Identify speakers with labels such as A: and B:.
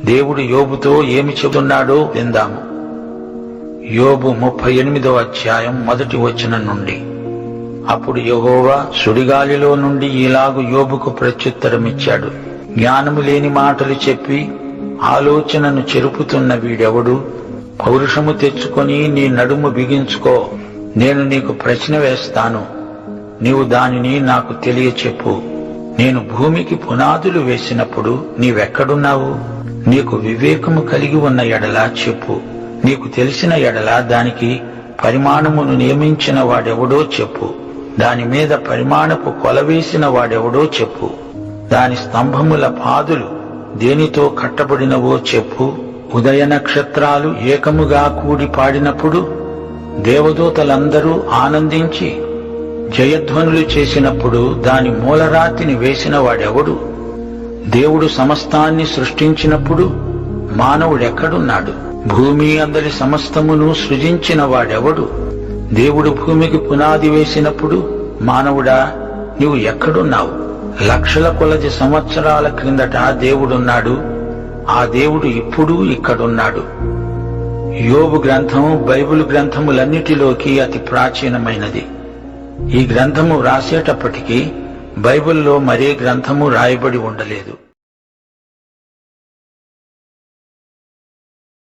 A: దేవుడు యోబుతో ఏమి చెబుతున్నాడో విందాము. యోబు 38వ అధ్యాయం 1వ వచనం నుండి. అప్పుడు యెహోవా సుడిగాలిలో నుండి ఇలాగు యోబుకు ప్రత్యుత్తరమిచ్చాడు. జ్ఞానము లేని మాటలు చెప్పి ఆలోచనను చెరుపుతున్న వీడెవడు? పౌరుషము తెచ్చుకొని నీ నడుము బిగించుకో. నేను నీకు ప్రశ్న వేస్తాను, నీవు దానిని నాకు తెలియచెప్పు. నేను భూమికి పునాదులు వేసినప్పుడు నీవెక్కడున్నావు? నీకు వివేకము కలిగి ఉన్న ఎడల చెప్పు. నీకు తెలిసిన ఎడల దానికి పరిమాణమును నియమించిన వాడెవడో చెప్పు. దాని మీద పరిమాణపు కొలవేసిన వాడెవడో చెప్పు. దాని స్తంభముల పాదులు దేనితో కట్టబడినవో చెప్పు. ఉదయ నక్షత్రాలు ఏకముగా కూడి పాడినప్పుడు దేవదూతలందరూ ఆనందించి జయధ్వనులు చేసినప్పుడు దాని మూలరాతిని వేసిన వాడెవడు? దేవుడు సమస్తాన్ని సృష్టించినప్పుడు మానవుడెక్కడున్నాడు? భూమి అందరి సమస్తమును సృజించిన వాడెవడు? దేవుడు భూమికి పునాది వేసినప్పుడు మానవుడా నీవు ఎక్కడున్నావు? లక్షల కొలది సంవత్సరాల క్రిందట దేవుడున్నాడు. ఆ దేవుడు ఇప్పుడు ఇక్కడున్నాడు. యోబు గ్రంథం బైబిల్ గ్రంథములన్నిటిలోకి అతి ప్రాచీనమైనది. ఈ గ్రంథము రాసేటప్పటికీ బైబిల్లో మరే గ్రంథము రాయబడి ఉండలేదు.